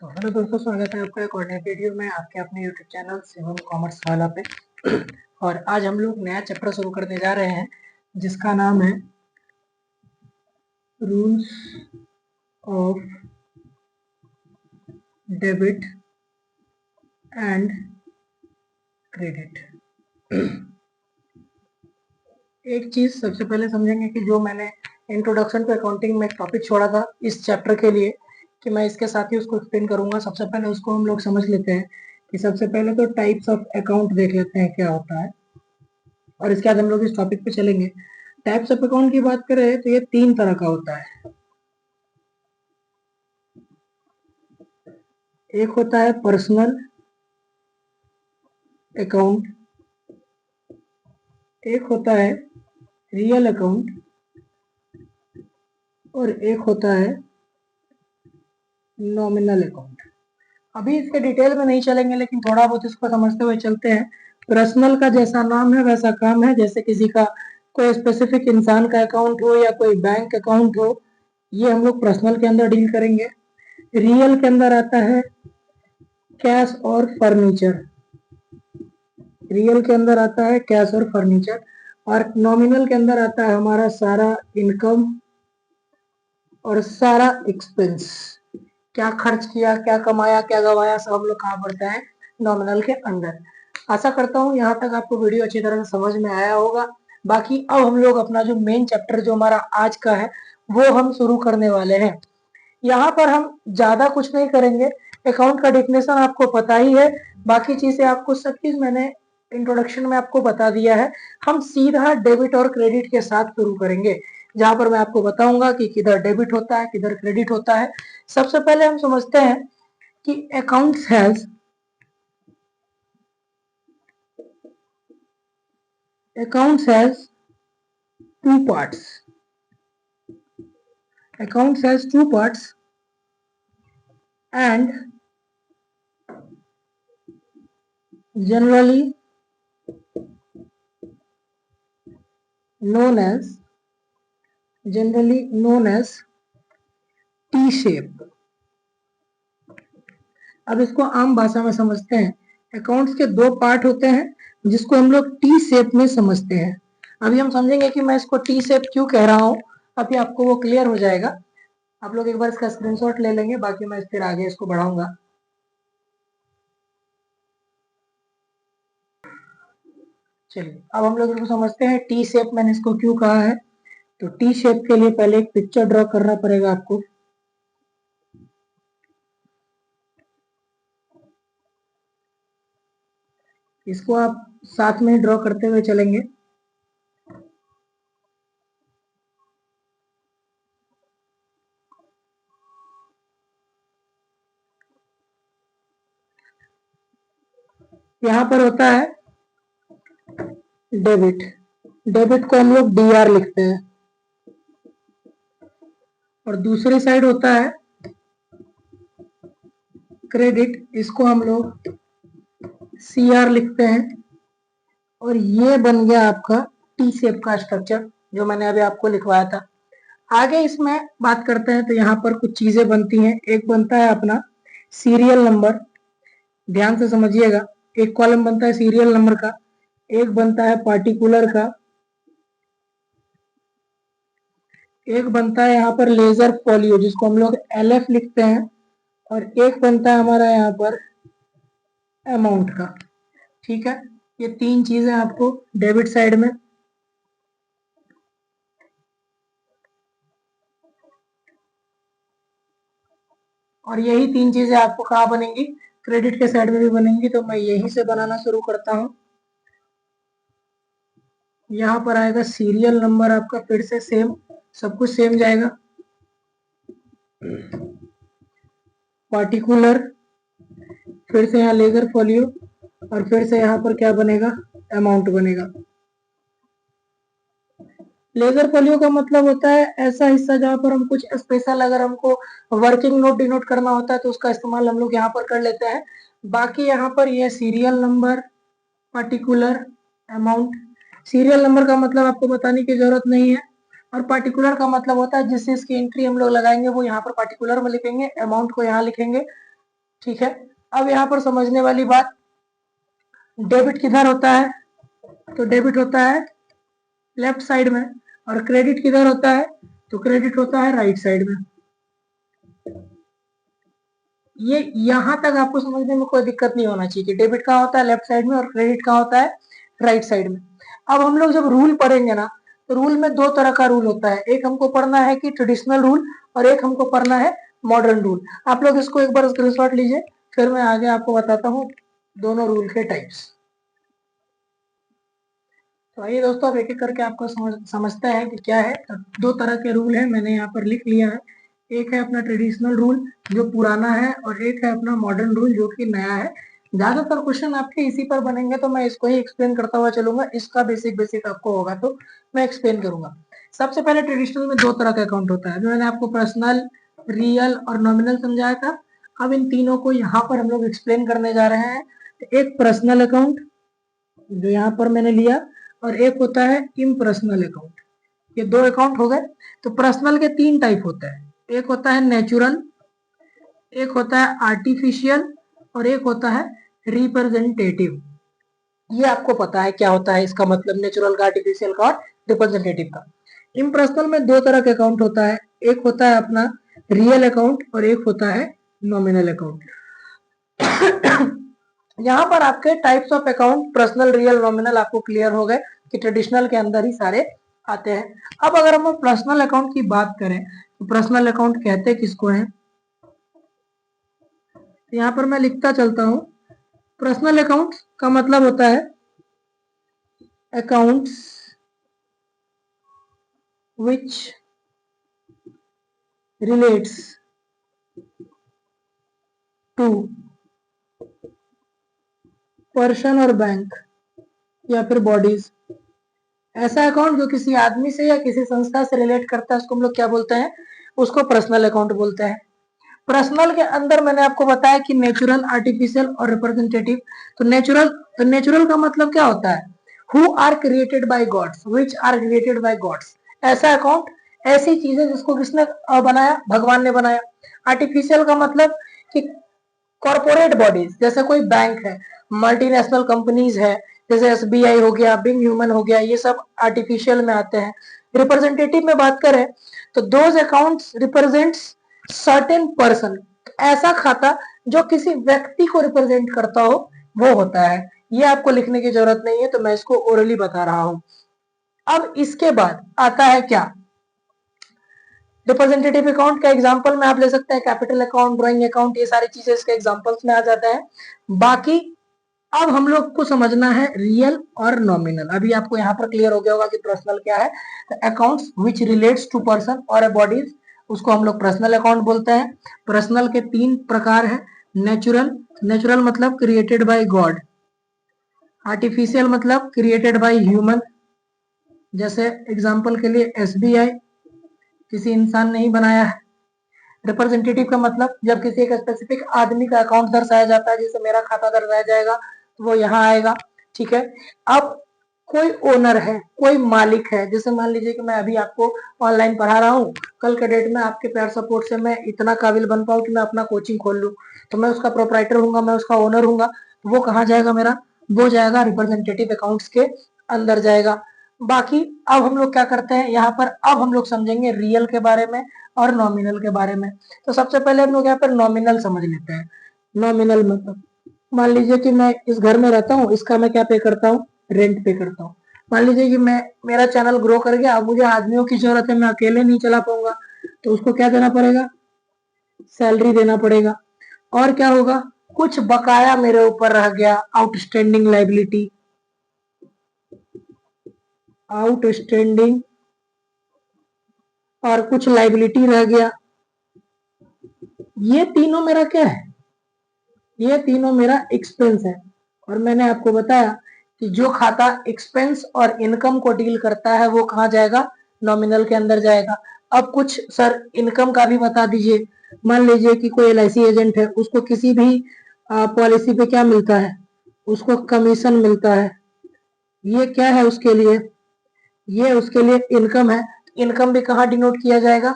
तो हेलो दोस्तों, स्वागत है आपका एक और नए वीडियो में आपके अपने यूट्यूब चैनल शिवम कॉमर्स वाला पे। और आज हम लोग नया चैप्टर शुरू करने जा रहे हैं जिसका नाम है rules of debit and credit. एक चीज सबसे पहले समझेंगे कि जो मैंने इंट्रोडक्शन टू अकाउंटिंग में एक टॉपिक छोड़ा था इस चैप्टर के लिए कि मैं इसके साथ ही उसको एक्सप्लेन करूंगा। सबसे पहले उसको हम लोग समझ लेते हैं कि सबसे पहले तो टाइप्स ऑफ अकाउंट देख लेते हैं क्या होता है, और इसके बाद हम लोग इस टॉपिक पे चलेंगे। टाइप्स ऑफ अकाउंट की बात करें तो ये 3 तरह का होता है। एक होता है पर्सनल अकाउंट, एक होता है रियल अकाउंट, और एक होता है नॉमिनल अकाउंट। अभी इसके डिटेल में नहीं चलेंगे, लेकिन थोड़ा बहुत इसको समझते हुए चलते हैं। पर्सनल का जैसा नाम है वैसा काम है, जैसे किसी का कोई स्पेसिफिक इंसान का अकाउंट हो या कोई बैंक अकाउंट हो, ये हम लोग पर्सनल के अंदर डील करेंगे। रियल के अंदर आता है कैश और फर्नीचर, रियल के अंदर आता है कैश और फर्नीचर, और नॉमिनल के अंदर आता है हमारा सारा इनकम और सारा एक्सपेंस। क्या खर्च किया, क्या कमाया, क्या गवाया, सब हम लोग कहाँ पड़ता है, नॉमिनल के अंदर। आशा करता हूँ यहाँ तक आपको वीडियो अच्छी तरह से समझ में आया होगा। बाकी अब हम लोग अपना जो मेन चैप्टर जो हमारा आज का है वो हम शुरू करने वाले हैं। यहाँ पर हम ज्यादा कुछ नहीं करेंगे। अकाउंट का डेफिनेशन आपको पता ही है, बाकी चीजें आपको सब चीज मैंने इंट्रोडक्शन में आपको बता दिया है। हम सीधा डेबिट और क्रेडिट के साथ शुरू करेंगे, जहां पर मैं आपको बताऊंगा कि किधर डेबिट होता है किधर क्रेडिट होता है। सबसे पहले हम समझते हैं कि accounts has two parts. Accounts has two parts and generally known as T shape. अब इसको आम भाषा में समझते हैं। अकाउंट्स के 2 पार्ट होते हैं जिसको हम लोग टी शेप में समझते हैं। अभी हम समझेंगे कि मैं इसको टी शेप क्यों कह रहा हूँ, अभी आपको वो क्लियर हो जाएगा। आप लोग एक बार इसका स्क्रीनशॉट ले लेंगे, बाकी मैं फिर आगे इसको बढ़ाऊंगा। चलिए अब हम लोग इसको समझते हैं टी शेप मैंने इसको क्यों कहा है। तो टी शेप के लिए पहले एक पिक्चर ड्रॉ करना पड़ेगा आपको। इसको आप साथ में ड्रॉ करते हुए चलेंगे। यहाँ पर होता है डेबिट, डेबिट को हम लोग डीआर लिखते हैं, और दूसरी साइड होता है क्रेडिट, इसको हम लोग सीआर लिखते हैं। और ये बन गया आपका टी शेप का स्ट्रक्चर जो मैंने अभी आपको लिखवाया था। आगे इसमें बात करते हैं तो यहाँ पर कुछ चीजें बनती हैं। एक बनता है अपना सीरियल नंबर, ध्यान से समझिएगा। एक कॉलम बनता है सीरियल नंबर का, एक बनता है पार्टिकुलर का, एक बनता है यहाँ पर लेजर फोलियो जिसको हम लोग एलएफ लिखते हैं, और एक बनता है हमारा यहाँ पर अमाउंट का। ठीक है, ये 3 चीजें आपको डेबिट साइड में, और यही 3 चीजें आपको कहाँ बनेंगी, क्रेडिट के साइड में भी बनेंगी। तो मैं यहीं से बनाना शुरू करता हूँ। यहाँ पर आएगा सीरियल नंबर आपका, फिर से सेम, सब कुछ सेम जाएगा। पार्टिकुलर, फिर से यहाँ लेजर फोलियो, और फिर से यहाँ पर क्या बनेगा, अमाउंट बनेगा। लेजर फोलियो का मतलब होता है ऐसा हिस्सा जहाँ पर हम कुछ स्पेशल, अगर हमको वर्किंग नोट डिनोट करना होता है तो उसका इस्तेमाल हम लोग यहाँ पर कर लेते हैं। बाकी यहाँ पर ये serial number, particular, amount. Serial number का मतलब आपको बताने की जरूरत नहीं है, और पार्टिकुलर का मतलब होता है जिस चीज की एंट्री हम लोग लगाएंगे वो यहाँ पर पार्टिकुलर में लिखेंगे, अमाउंट को यहाँ लिखेंगे, ठीक है। अब यहाँ पर समझने वाली बात, डेबिट किधर होता है, तो डेबिट होता है लेफ्ट साइड में, और क्रेडिट किधर होता है, तो क्रेडिट होता है राइट साइड में। ये यहां तक आपको समझने में कोई दिक्कत नहीं होना चाहिए कि डेबिट कहाँ होता है लेफ्ट साइड में और क्रेडिट कहाँ होता है राइट साइड में। अब हम लोग जब रूल पढ़ेंगे ना, तो रूल में दो तरह का रूल होता है, एक हमको पढ़ना है कि ट्रेडिशनल रूल, और एक हमको पढ़ना है मॉडर्न रूल। आप लोग इसको एक बार स्क्रीनशॉट लीजिए, फिर मैं आगे आपको बताता हूँ दोनों रूल के टाइप्स। तो आइए दोस्तों, अब एक एक करके आपको समझते हैं कि क्या है। दो तरह के रूल है, मैंने यहाँ पर लिख लिया है। एक है अपना ट्रेडिशनल रूल जो पुराना है, और एक है अपना मॉडर्न रूल जो कि नया है। ज्यादातर क्वेश्चन आपके इसी पर बनेंगे, तो मैं इसको ही एक्सप्लेन करता हुआ चलूंगा। इसका बेसिक आपको होगा तो मैं एक्सप्लेन करूंगा। सबसे पहले ट्रेडिशनल में दो तरह का अकाउंट होता है, जो मैंने आपको पर्सनल, रियल और नॉमिनल समझाया था। अब इन तीनों को यहाँ पर हम लोग एक्सप्लेन करने जा रहे हैं। एक पर्सनल अकाउंट जो यहाँ पर मैंने लिया, और एक होता है इम्पर्सनल अकाउंट। ये दो अकाउंट हो गए। तो पर्सनल के तीन टाइप होते हैं, एक होता है नेचुरल, एक होता है आर्टिफिशियल, और एक होता है रिप्रेजेंटेटिव। ये आपको पता है क्या होता है इसका मतलब, नेचुरल का, आर्टिफिशियल का और रिप्रेजेंटेटिव का। इम्पर्सनल में दो तरह का अकाउंट होता है, एक होता है अपना रियल अकाउंट और एक होता है नॉमिनल अकाउंट। यहाँ पर आपके types of account personal, real, nominal आपको क्लियर हो गए कि ट्रेडिशनल के अंदर ही सारे आते हैं। अब अगर हम पर्सनल अकाउंट की बात करें, तो पर्सनल अकाउंट कहते किसको हैं, यहाँ पर मैं लिखता चलता हूं। पर्सनल अकाउंट का मतलब होता है accounts which relates to person और बैंक या फिर बॉडीज। ऐसा अकाउंट जो किसी आदमी से या किसी संस्था से रिलेट करता है, उसको हम लोग क्या बोलते हैं, उसको पर्सनल अकाउंट बोलते हैं। पर्सनल के अंदर मैंने आपको बताया कि नेचुरल, आर्टिफिशियल और रिप्रेजेंटेटिव। तो नेचुरल का मतलब क्या होता है, who are created by gods, which are created by gods. ऐसा अकाउंट, ऐसी चीजें जिसको किसने बनाया, भगवान ने बनाया। आर्टिफिशियल का मतलब कि कॉर्पोरेट बॉडीज, जैसे कोई बैंक है, मल्टीनेशनल कंपनीज है, जैसे एसबीआई हो गया, बिंग ह्यूमन हो गया, ये सब आर्टिफिशियल में आते हैं। रिप्रेजेंटेटिव में बात करें तो those accounts represents certain person, ऐसा खाता जो किसी व्यक्ति को रिप्रेजेंट करता हो वो होता है। ये आपको लिखने की जरूरत नहीं है, तो मैं इसको ओरली बता रहा हूं। अब इसके बाद आता है क्या, रिप्रेजेंटेटिव अकाउंट का एग्जांपल में आप ले सकते हैं कैपिटल अकाउंट, ड्राइंग अकाउंट, ये सारी चीजें इसके एग्जांपल्स में आ जाते हैं। बाकी अब हम लोग को समझना है रियल और नॉमिनल। अभी आपको यहाँ पर क्लियर हो गया होगा कि पर्सनल क्या है, accounts which relates to person और ए बॉडीज, उसको हम लोग पर्सनल अकाउंट बोलते हैं। पर्सनल के तीन प्रकार है, नेचुरल, नेचुरल मतलब क्रिएटेड बाय गॉड, आर्टिफिशियल मतलब क्रिएटेड बाय ह्यूमन, जैसे एग्जांपल के लिए एसबीआई किसी इंसान ने ही बनाया है। रिप्रेजेंटेटिव का मतलब जब किसी एक स्पेसिफिक आदमी का अकाउंट दर्शाया जाता है, जैसे मेरा खाता दर्शाया जाएगा तो वो यहाँ आएगा, ठीक है। अब कोई ओनर है, कोई मालिक है, जैसे मान लीजिए कि मैं अभी आपको ऑनलाइन पढ़ा रहा हूँ, कल के डेट में आपके प्यार सपोर्ट से मैं इतना काबिल बन पाऊँ कि मैं अपना कोचिंग खोल लूँ, तो मैं उसका प्रोपराइटर हूँ, मैं उसका ओनर हूँ, तो वो कहाँ जाएगा मेरा, वो जाएगा रिप्रेजेंटेटिव अकाउंट्स के अंदर जाएगा। बाकी अब हम लोग क्या करते हैं यहाँ पर, अब हम लोग समझेंगे रियल के बारे में और नॉमिनल के बारे में। तो सबसे पहले हम लोग यहाँ पर नॉमिनल समझ लेते हैं। नॉमिनल मतलब मान लीजिए कि मैं इस घर में रहता हूँ, इसका मैं क्या पे करता हूँ, रेंट पे करता हूँ। मान लीजिए कि मैं, मेरा चैनल ग्रो कर गया, अब मुझे आदमियों की जरूरत है, मैं अकेले नहीं चला पाऊंगा, तो उसको क्या देना पड़ेगा, सैलरी देना पड़ेगा। और क्या होगा, कुछ बकाया मेरे ऊपर रह गया, आउटस्टैंडिंग लाइबिलिटी, आउटस्टैंडिंग, और कुछ लाइबिलिटी रह गया। ये तीनों मेरा क्या है, ये तीनों मेरा एक्सपेंस है। और मैंने आपको बताया कि जो खाता एक्सपेंस और इनकम को डील करता है वो कहाँ जाएगा, नॉमिनल के अंदर जाएगा। अब कुछ सर इनकम का भी बता दीजिए। मान लीजिए कि कोई एलआईसी एजेंट है, उसको किसी भी पॉलिसी पे क्या मिलता है, उसको कमीशन मिलता है। ये क्या है उसके लिए, ये उसके लिए इनकम है। इनकम भी कहाँ डिनोट किया जाएगा,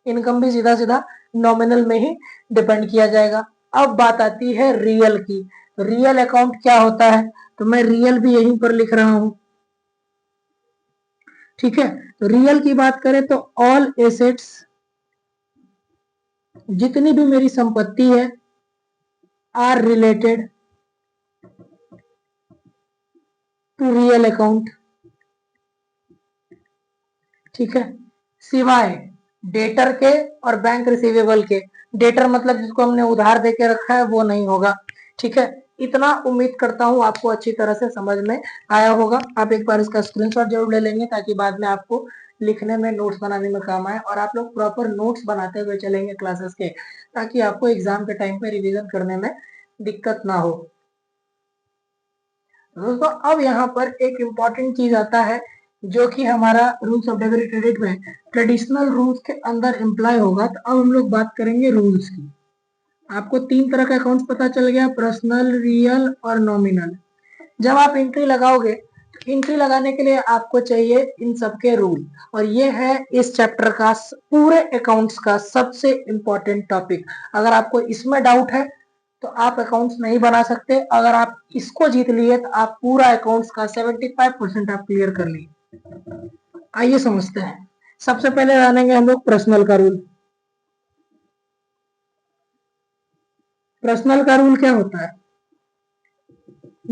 इनकम भी सीधा सीधा नॉमिनल में ही डिपेंड किया जाएगा। अब बात आती है रियल की। रियल अकाउंट क्या होता है, तो मैं रियल भी यहीं पर लिख रहा हूं। ठीक है, तो रियल की बात करें तो ऑल एसेट्स, जितनी भी मेरी संपत्ति है, are related to real account. ठीक है, सिवाय डेटर के और बैंक रिसीवेबल के। डेटर मतलब जिसको हमने उधार देके रखा है वो नहीं होगा। ठीक है, इतना उम्मीद करता हूं आपको अच्छी तरह से समझ में आया होगा। आप एक बार इसका स्क्रीनशॉट जरूर ले लेंगे ताकि बाद में आपको लिखने में, नोट्स बनाने में काम आए, और आप लोग प्रॉपर नोट्स बनाते हुए चलेंगे क्लासेस के, ताकि आपको एग्जाम के टाइम पे रिवीजन करने में दिक्कत ना हो। दोस्तों अब यहाँ पर एक इम्पॉर्टेंट चीज आता है जो कि हमारा रूल्स ऑफ डेबिट क्रेडिट में ट्रेडिशनल रूल्स के अंदर इम्प्लाई होगा। तो अब हम लोग बात करेंगे रूल्स की। आपको तीन तरह का अकाउंट्स पता चल गया, पर्सनल, रियल और नॉमिनल। जब आप एंट्री लगाओगे तो एंट्री लगाने के लिए आपको चाहिए इन सबके रूल, और ये है इस चैप्टर का पूरे अकाउंट्स का सबसे इम्पोर्टेंट टॉपिक। अगर आपको इसमें डाउट है तो आप अकाउंट्स नहीं बना सकते। अगर आप इसको जीत लिए तो आप पूरा अकाउंट्स का 75% आप क्लियर कर लिए। आइए समझते हैं। सबसे पहले जानेंगे हम लोग पर्सनल का रूल। पर्सनल का रूल क्या होता है,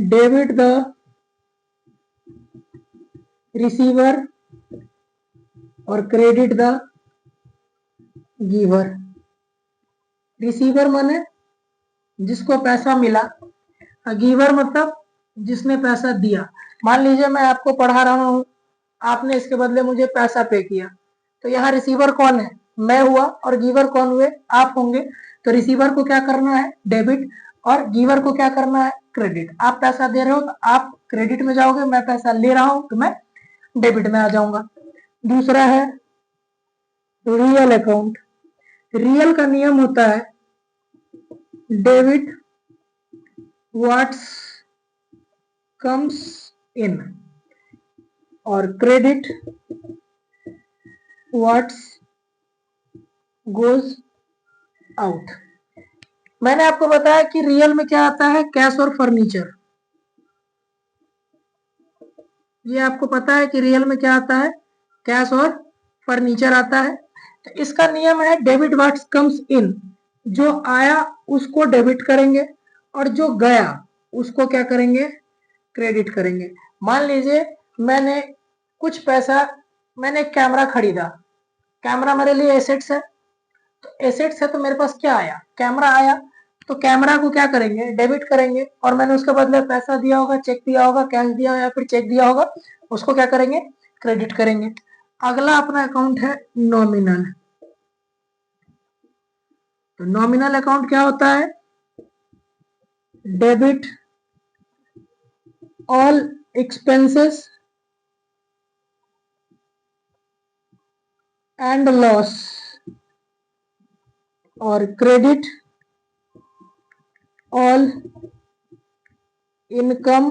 डेबिट द रिसीवर और क्रेडिट द गिवर। रिसीवर माने जिसको पैसा मिला, गिवर मतलब जिसने पैसा दिया। मान लीजिए मैं आपको पढ़ा रहा हूं, आपने इसके बदले मुझे पैसा पे किया, तो यहाँ रिसीवर कौन है, मैं हुआ, और गिवर कौन हुए, आप होंगे। तो रिसीवर को क्या करना है, डेबिट, और गिवर को क्या करना है, क्रेडिट। आप पैसा दे रहे हो तो आप क्रेडिट में जाओगे, मैं पैसा ले रहा हूं तो मैं डेबिट में आ जाऊंगा। दूसरा है रियल अकाउंट। रियल का नियम होता है डेबिट व्हाट्स कम्स इन और क्रेडिट व्हाट्स गोज आउट। मैंने आपको बताया कि रियल में क्या आता है, कैश और फर्नीचर। ये आपको पता है कि रियल में क्या आता है, कैश और फर्नीचर आता है। तो इसका नियम है डेबिट व्हाट्स कम्स इन, जो आया उसको डेबिट करेंगे और जो गया उसको क्या करेंगे, क्रेडिट करेंगे। मान लीजिए मैंने कुछ पैसा, मैंने एक कैमरा खरीदा, कैमरा मेरे लिए एसेट्स है, तो एसेट्स है तो मेरे पास क्या आया, कैमरा आया, तो कैमरा को क्या करेंगे, डेबिट करेंगे, और मैंने उसके बदले पैसा दिया होगा, चेक दिया होगा, कैश दिया होगा या फिर चेक दिया होगा, उसको क्या करेंगे, क्रेडिट करेंगे। अगला अपना अकाउंट है नॉमिनल। तो नॉमिनल अकाउंट क्या होता है, debit all expenses and loss और credit all income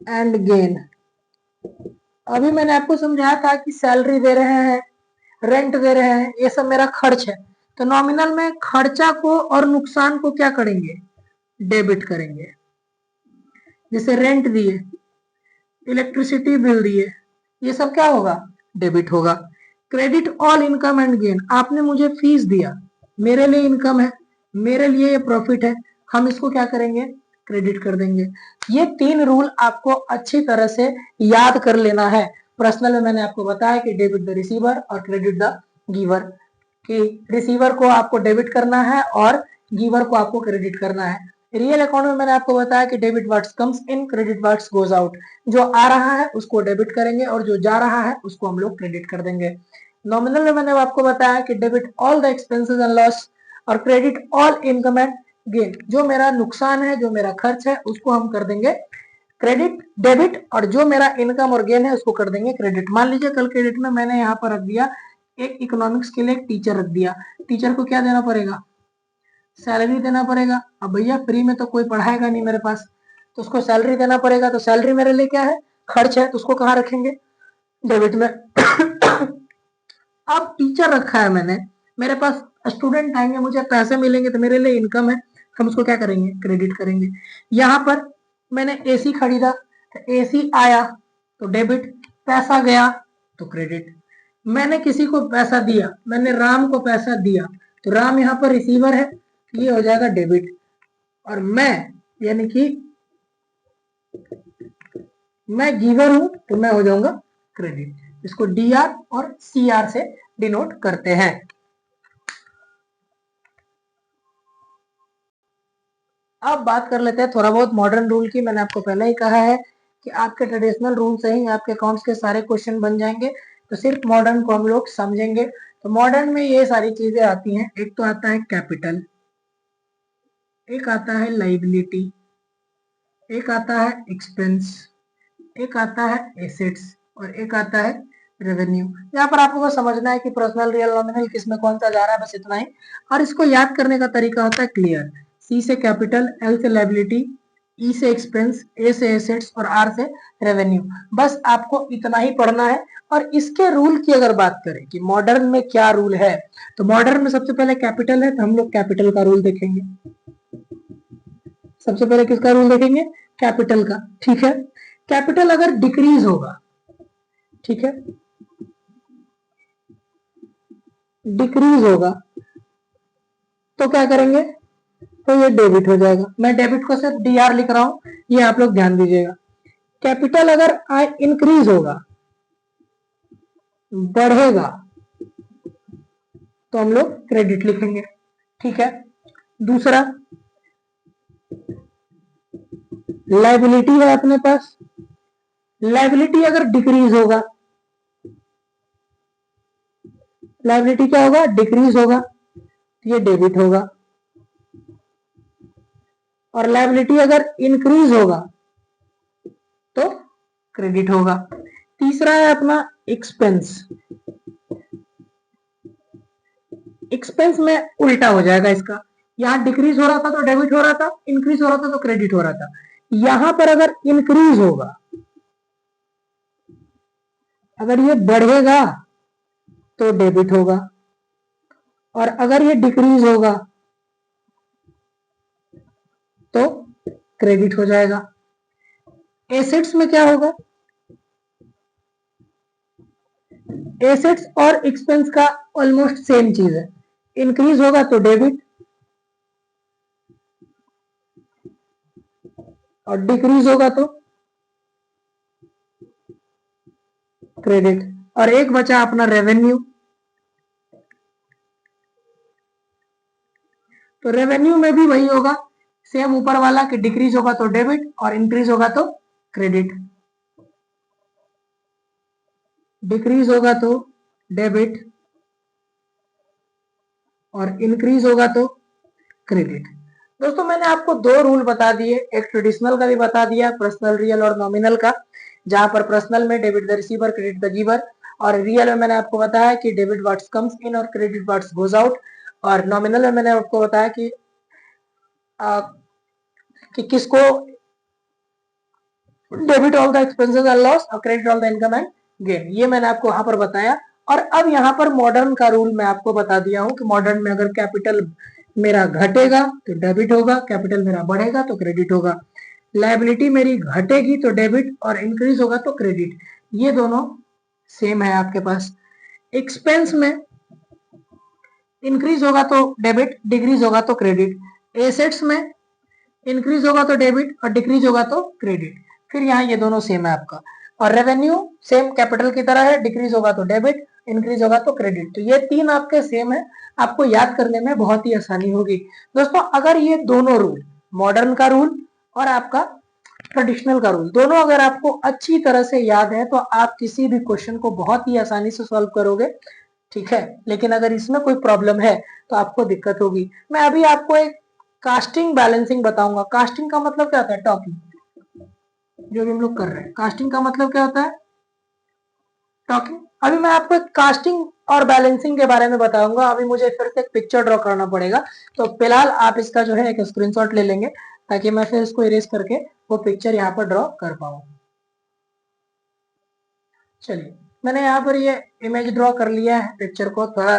and gain. अभी मैंने आपको समझाया था कि सैलरी दे रहे हैं, रेंट दे रहे हैं, ये सब मेरा खर्च है। तो नॉमिनल में खर्चा को और नुकसान को क्या करेंगे, डेबिट करेंगे। जैसे रेंट दिए, इलेक्ट्रिसिटी बिल दिए, ये सब क्या होगा, डेबिट होगा। Credit all income and gain, आपने मुझे फीस दिया, मेरे लिए इनकम है, मेरे लिए ये प्रॉफिट है, हम इसको क्या करेंगे, क्रेडिट कर देंगे। ये तीन रूल आपको अच्छी तरह से याद कर लेना है। पर्सनल में मैंने आपको बताया कि डेबिट द रिसीवर और क्रेडिट द गिवर, कि रिसीवर को आपको डेबिट करना है और गिवर को आपको क्रेडिट करना है। रियल अकाउंट में मैंने आपको बताया कि डेबिट व्हाट्स कम्स इन, क्रेडिट व्हाट्स गोज आउट। जो आ रहा है उसको डेबिट करेंगे और जो जा रहा है उसको हम लोग क्रेडिट कर देंगे। नॉमिनल में मैंने आपको बताया कि debit all the expenses and loss और credit all income and gain. जो मेरा नुकसान है, जो मेरा खर्च है, उसको हम कर देंगे क्रेडिट, डेबिट, और जो मेरा इनकम और गेन है उसको कर देंगे क्रेडिट। मान लीजिए कल क्रेडिट में मैंने यहाँ पर रख दिया एक इकोनॉमिक्स के लिए एक टीचर रख दिया, टीचर को क्या देना पड़ेगा, सैलरी देना पड़ेगा। अब भैया फ्री में तो कोई पढ़ाएगा नहीं मेरे पास, तो उसको सैलरी देना पड़ेगा। तो सैलरी मेरे लिए क्या है, खर्च है, तो उसको कहाँ रखेंगे, डेबिट में। अब टीचर रखा है मैंने, मेरे पास स्टूडेंट आएंगे, मुझे पैसे मिलेंगे तो मेरे लिए इनकम है, हम उसको क्या करेंगे, क्रेडिट करेंगे। यहाँ पर मैंने एसी खरीदा तो एसी आया तो डेबिट, पैसा गया तो क्रेडिट। मैंने किसी को पैसा दिया, मैंने राम को पैसा दिया तो राम यहाँ पर रिसीवर है, ये हो जाएगा डेबिट। और मैं यानी कि मैं गिवर हूं तो मैं हो जाऊंगा क्रेडिट। इसको डी आर और सी आर से डिनोट करते हैं। अब बात कर लेते हैं थोड़ा बहुत मॉडर्न रूल की। मैंने आपको पहले ही कहा है कि आपके ट्रेडिशनल रूल से ही आपके अकाउंट्स के सारे क्वेश्चन बन जाएंगे, तो सिर्फ मॉडर्न को हम लोग समझेंगे। तो मॉडर्न में ये सारी चीजें आती हैं। एक तो आता है कैपिटल, एक आता है लाइबिलिटी, एक आता है एक्सपेंस, एक आता है एसेट्स और एक आता है रेवेन्यू। यहाँ पर आपको बस समझना है कि पर्सनल, रियल, नॉमिनल किस में कौन सा जा रहा है, बस इतना ही। और इसको याद करने का तरीका होता है क्लियर। सी से कैपिटल, एल से लाइबिलिटी, ई से एक्सपेंस, ए से एसेट्स और आर से रेवेन्यू। बस आपको इतना ही पढ़ना है। और इसके रूल की अगर बात करें कि मॉडर्न में क्या रूल है, तो मॉडर्न में सबसे पहले कैपिटल है, तो हम लोग कैपिटल का रूल देखेंगे। सबसे पहले किसका रूल देखेंगे, कैपिटल का। ठीक है, कैपिटल अगर डिक्रीज होगा, ठीक है, डिक्रीज होगा तो क्या करेंगे, तो ये डेबिट हो जाएगा। मैं डेबिट को सिर्फ डी आर लिख रहा हूं, ये आप लोग ध्यान दीजिएगा। कैपिटल अगर आई इंक्रीज होगा, बढ़ेगा, तो हम लोग क्रेडिट लिखेंगे। ठीक है, दूसरा लाइबिलिटी है अपने पास, लाइबिलिटी अगर डिक्रीज होगा, लाइबिलिटी क्या होगा, डिक्रीज होगा, ये डेबिट होगा। और लाइबिलिटी अगर इंक्रीज होगा तो क्रेडिट होगा। तीसरा है अपना एक्सपेंस, एक्सपेंस में उल्टा हो जाएगा इसका। यहाँ डिक्रीज हो रहा था तो डेबिट हो रहा था, इंक्रीज हो रहा था तो क्रेडिट हो रहा था। यहां पर अगर इंक्रीज होगा, अगर ये बढ़ेगा तो डेबिट होगा, और अगर ये डिक्रीज होगा तो क्रेडिट हो जाएगा। एसेट्स में क्या होगा, एसेट्स और एक्सपेंस का ऑलमोस्ट सेम चीज है। इंक्रीज होगा तो डेबिट और डिक्रीज होगा तो क्रेडिट। और एक बचा अपना रेवेन्यू, तो रेवेन्यू में भी वही होगा, सेम ऊपर वाला कि डिक्रीज होगा तो डेबिट और इंक्रीज होगा तो क्रेडिट। डिक्रीज होगा तो डेबिट और इंक्रीज होगा तो क्रेडिट। दोस्तों मैंने आपको दो रूल बता दिए, एक ट्रेडिशनल का भी बता दिया, पर्सनल, रियल और नॉमिनल का, जहां पर पर्सनल में debit the receiver, credit the giver, और रियल में मैंने आपको बताया कि डेबिट व्हाट्स कम्स इन और क्रेडिट व्हाट्स गोज आउट, और नॉमिनल में मैंने आपको बताया कि किसको debit all the expenses and loss और credit all the income and gain, ये मैंने आपको वहां पर बताया। और अब यहाँ पर मॉडर्न का रूल मैं आपको बता दिया हूं कि मॉडर्न में अगर कैपिटल मेरा घटेगा तो डेबिट होगा, कैपिटल मेरा बढ़ेगा तो क्रेडिट होगा। लाइबिलिटी मेरी घटेगी तो डेबिट और इंक्रीज होगा तो क्रेडिट, ये दोनों सेम है आपके पास। एक्सपेंस में इंक्रीज होगा तो डेबिट, डिक्रीज होगा तो क्रेडिट। एसेट्स में इंक्रीज होगा तो डेबिट और डिक्रीज होगा तो क्रेडिट। फिर यहाँ ये दोनों सेम है आपका। और रेवेन्यू सेम कैपिटल की तरह है, डिक्रीज होगा तो डेबिट, इंक्रीज होगा तो क्रेडिट। तो ये तीन आपके सेम है, आपको याद करने में बहुत ही आसानी होगी। दोस्तों अगर ये दोनों रूल, मॉडर्न का रूल और आपका ट्रेडिशनल का रूल, दोनों अगर आपको अच्छी तरह से याद है तो आप किसी भी क्वेश्चन को बहुत ही आसानी से सॉल्व करोगे। ठीक है, लेकिन अगर इसमें कोई प्रॉब्लम है तो आपको दिक्कत होगी। मैं अभी आपको एक कास्टिंग बैलेंसिंग बताऊंगा। कास्टिंग का मतलब क्या होता है, टॉकिंग, जो भी हम लोग कर रहे हैं। कास्टिंग का मतलब क्या होता है, टॉकिंग। अभी मैं आपको कास्टिंग और बैलेंसिंग के बारे में बताऊंगा। अभी मुझे फिर से एक पिक्चर ड्रॉ करना पड़ेगा, तो फिलहाल आप इसका जो है एक स्क्रीनशॉट ले लेंगे ताकि मैं फिर इसको इरेज करके वो पिक्चर यहाँ पर ड्रॉ कर पाऊँ। चलिए मैंने यहाँ पर ये इमेज ड्रॉ कर लिया है, पिक्चर को थोड़ा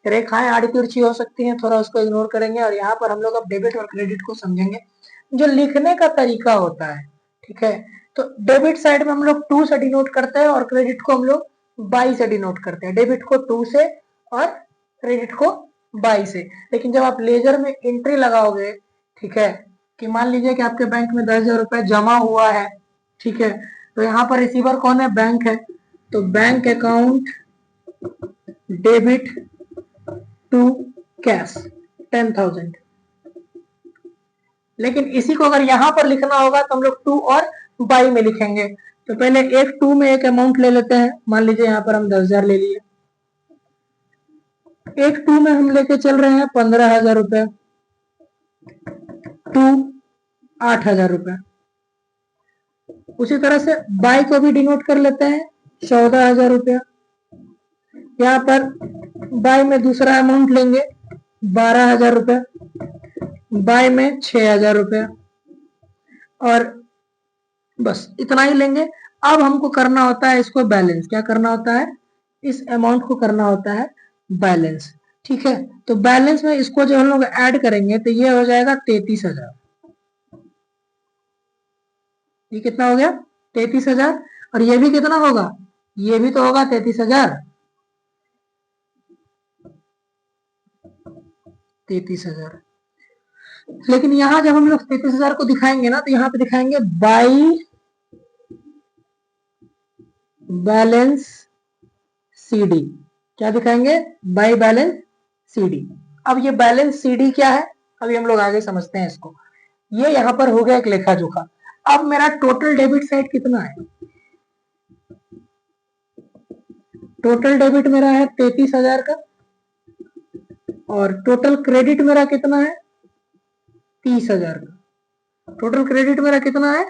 रेखाएं आड़ी तिरछी हो सकती हैं, थोड़ा उसको इग्नोर करेंगे। और यहाँ पर हम लोग अब डेबिट और क्रेडिट को समझेंगे, जो लिखने का तरीका होता है। ठीक है, तो डेबिट साइड में हम लोग 2 से डिनोट करते हैं और क्रेडिट को हम लोग बाई से डिनोट करते हैं। डेबिट को 2 से और क्रेडिट को बाई से। लेकिन जब आप लेजर में एंट्री लगाओगे, ठीक है, कि मान लीजिए कि आपके बैंक में 10,000 रुपए जमा हुआ है, ठीक है, तो यहाँ पर रिसीवर कौन है? बैंक है। तो bank account debit to cash 10,000। लेकिन इसी को अगर यहाँ पर लिखना होगा तो हम लोग 2 और बाई में लिखेंगे। तो पहले एक 2 में एक अमाउंट ले लेते हैं। मान लीजिए यहाँ पर हम 10,000 ले लिए। एक 2 में हम लेके चल रहे हैं 15,000 रुपए, 2 8,000 रुपए। उसी तरह से बाई को भी डिनोट कर लेते हैं 14,000 रुपया। यहाँ पर बाई में दूसरा अमाउंट लेंगे 12,000 रुपया, बाई में 6,000 रुपया, और बस इतना ही लेंगे। अब हमको करना होता है इसको बैलेंस। क्या करना होता है? इस अमाउंट को करना होता है बैलेंस। ठीक है, तो बैलेंस में इसको जब हम लोग ऐड करेंगे तो ये हो जाएगा 33,000। ये कितना हो गया? 33,000। और ये भी कितना होगा? ये भी तो होगा 33,000। 33,000। लेकिन यहां जब हम लोग 33,000 को दिखाएंगे ना, तो यहाँ पे दिखाएंगे बाई बैलेंस सीडी। क्या दिखाएंगे? By balance CD. अब ये बैलेंस सीडी क्या है, अभी हम लोग आगे समझते हैं इसको। ये यहाँ पर हो गया एक लेखा जोखा। अब मेरा टोटल डेबिट साइड कितना है? टोटल डेबिट मेरा है 33,000 का, और टोटल क्रेडिट मेरा कितना है? 30,000 का। टोटल क्रेडिट मेरा कितना है?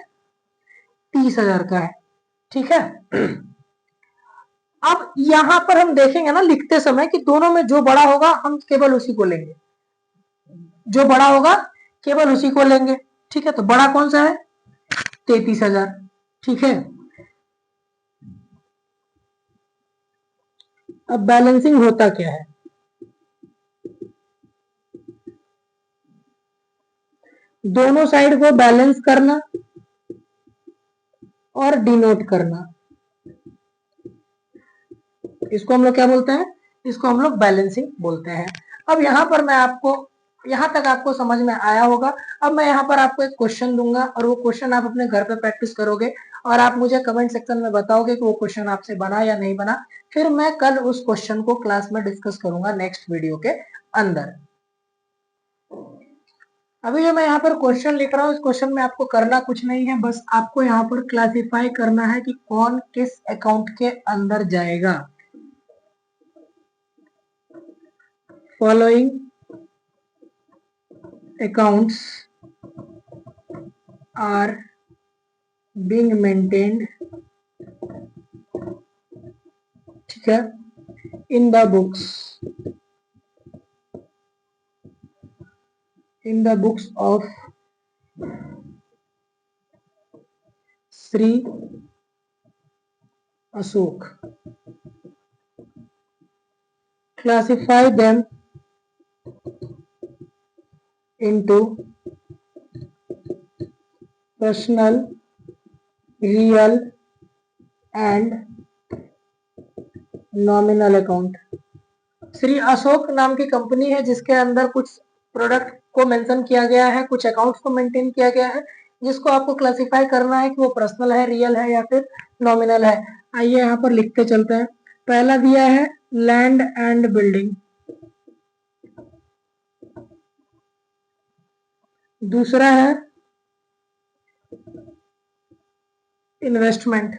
30,000 का है। ठीक है, अब यहां पर हम देखेंगे ना लिखते समय कि दोनों में जो बड़ा होगा हम केवल उसी को लेंगे। जो बड़ा होगा केवल उसी को लेंगे। ठीक है, तो बड़ा कौन सा है? 33,000। ठीक है, अब बैलेंसिंग होता क्या है? दोनों साइड को बैलेंस करना और डिनोट करना, इसको हम लोग क्या बोलते हैं? इसको हम लोग बैलेंसिंग बोलते हैं। अब यहाँ पर मैं आपको, यहाँ तक आपको समझ में आया होगा। अब मैं यहाँ पर आपको एक क्वेश्चन दूंगा और वो क्वेश्चन आप अपने घर पे प्रैक्टिस करोगे और आप मुझे कमेंट सेक्शन में बताओगे कि वो क्वेश्चन आपसे बना या नहीं बना। फिर मैं कल उस क्वेश्चन को क्लास में डिस्कस करूंगा नेक्स्ट वीडियो के अंदर। अभी जो मैं यहाँ पर क्वेश्चन लिख रहा हूँ, इस क्वेश्चन में आपको करना कुछ नहीं है, बस आपको यहाँ पर क्लासिफाई करना है कि कौन किस अकाउंट के अंदर जाएगा। Following accounts are being maintained, ठीक है, in the books of Sri Ashok. Classify them into personal, real and nominal account. Shri Ashok नाम की कंपनी है जिसके अंदर कुछ प्रोडक्ट को मेंशन किया गया है, कुछ अकाउंट्स को मेंटेन किया गया है, जिसको आपको क्लासिफाई करना है कि वो पर्सनल है, रियल है या फिर नॉमिनल है। आइए यहाँ पर लिखते चलते हैं। पहला दिया है लैंड एंड बिल्डिंग, दूसरा है इन्वेस्टमेंट।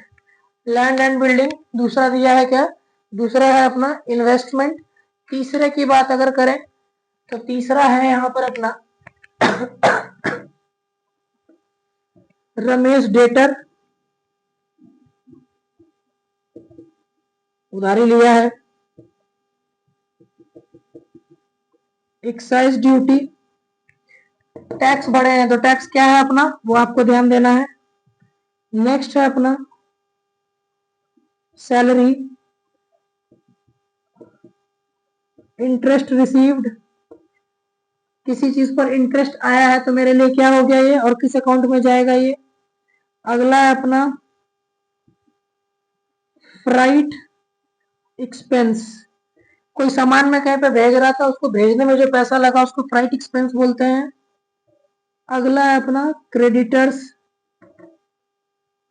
लैंड एंड बिल्डिंग दूसरा दिया है क्या? दूसरा है अपना इन्वेस्टमेंट। तीसरे की बात अगर करें तो तीसरा है यहाँ पर अपना रमेश डेटर, उधारी लिया है। एक्साइज ड्यूटी, टैक्स बढ़े हैं तो टैक्स क्या है अपना, वो आपको ध्यान देना है। नेक्स्ट है अपना सैलरी, इंटरेस्ट रिसीव्ड, किसी चीज पर इंटरेस्ट आया है तो मेरे लिए क्या हो गया ये और किस अकाउंट में जाएगा ये। अगला है अपना फ्राइट एक्सपेंस, कोई सामान मैं कहीं पे भेज रहा था, उसको भेजने में जो पैसा लगा उसको फ्राइट एक्सपेंस बोलते हैं। अगला है अपना क्रेडिटर्स,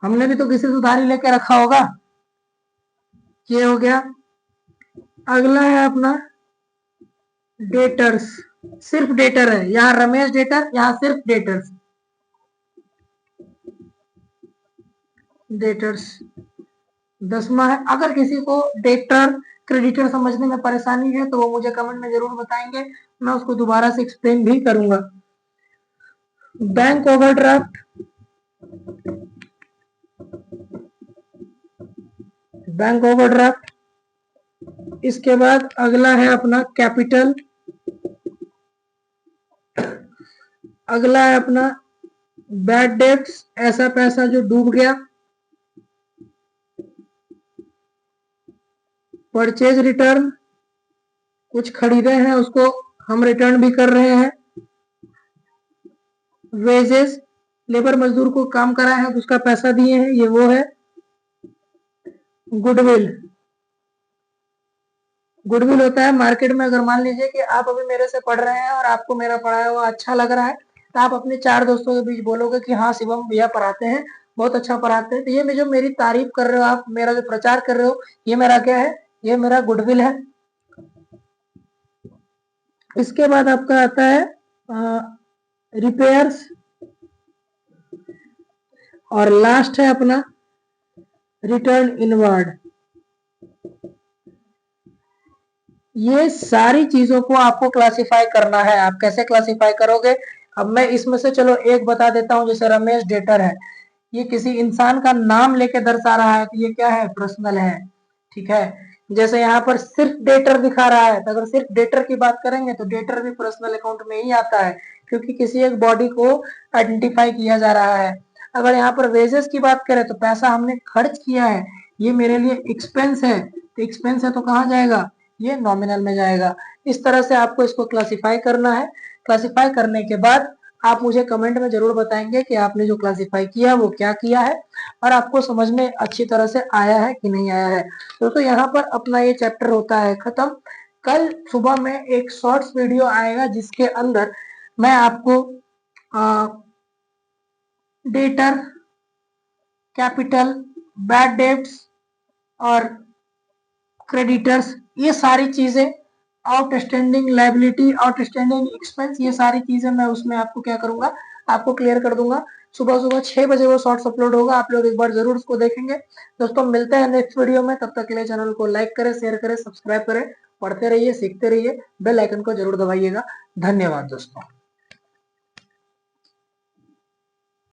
हमने भी तो किसी से उधारी लेके रखा होगा, ये हो गया। अगला है अपना डेटर्स, सिर्फ डेटर है, यहाँ रमेश डेटर, यहाँ सिर्फ डेटर्स, डेटर्स। 10वां है, अगर किसी को डेटर क्रेडिटर समझने में परेशानी है तो वो मुझे कमेंट में जरूर बताएंगे, मैं उसको दोबारा से एक्सप्लेन भी करूंगा। Bank overdraft, bank overdraft. इसके बाद अगला है अपना कैपिटल, अगला है अपना बैड डेट्स, ऐसा पैसा जो डूब गया। परचेज रिटर्न, कुछ खरीदे हैं उसको हम रिटर्न भी कर रहे हैं। वेजेस, लेबर मजदूर को काम करा है तो उसका पैसा दिए हैं, ये वो है। गुडविल, गुडविल होता है मार्केट में, अगर मान लीजिए कि आप अभी मेरे से पढ़ रहे हैं और आपको मेरा पढ़ाया हुआ अच्छा लग रहा है तो आप अपने 4 दोस्तों के बीच बोलोगे कि हाँ शिवम भैया पढ़ाते हैं, बहुत अच्छा पढ़ाते हैं, तो ये जो मेरी तारीफ कर रहे हो आप, मेरा जो प्रचार कर रहे हो, ये मेरा क्या है, ये मेरा गुडविल है। इसके बाद आपका आता है रिपेयर्स, और लास्ट है अपना रिटर्न इनवर्ड। ये सारी चीजों को आपको क्लासिफाई करना है। आप कैसे क्लासिफाई करोगे, अब मैं इसमें से चलो एक बता देता हूं, जैसे रमेश डेटर है, ये किसी इंसान का नाम लेके दर्शा रहा है तो ये क्या है, पर्सनल है, ठीक है। जैसे यहाँ पर सिर्फ डेटर दिखा रहा है, तो अगर सिर्फ डेटर की बात करेंगे तो डेटर भी पर्सनल अकाउंट में ही आता है, क्योंकि किसी एक बॉडी को आइडेंटिफाई किया जा रहा है। अगर यहाँ पर वेजेस की बात करें तो पैसा हमने खर्च किया है, ये मेरे लिए एक्सपेंस है, तो एक्सपेंस है तो कहाँ जाएगा, ये नॉमिनल में जाएगा। इस तरह से आपको इसको क्लासिफाई करना है। क्लासिफाई करने के बाद आप मुझे कमेंट में जरूर बताएंगे कि आपने जो क्लासिफाई किया वो क्या किया है और आपको समझ में अच्छी तरह से आया है कि नहीं आया है। दोस्तों यहाँ पर अपना ये चैप्टर होता है खत्म। कल सुबह में एक शॉर्ट्स वीडियो आएगा जिसके अंदर मैं आपको डेटर, कैपिटल, बैड डेट्स और क्रेडिटर्स, ये सारी चीजें, आउटस्टैंडिंग लायबिलिटी, आउटस्टैंडिंग एक्सपेंस, ये सारी चीजें मैं उसमें आपको क्या करूंगा, आपको क्लियर कर दूंगा। सुबह सुबह 6 बजे वो शॉर्ट्स अपलोड होगा, आप लोग एक बार जरूर उसको देखेंगे। दोस्तों मिलते हैं नेक्स्ट वीडियो में, तब तक के लिए चैनल को लाइक करें, शेयर करें, सब्सक्राइब करें, पढ़ते रहिए, सीखते रहिए, बेल आइकन को जरूर दबाइएगा। धन्यवाद दोस्तों।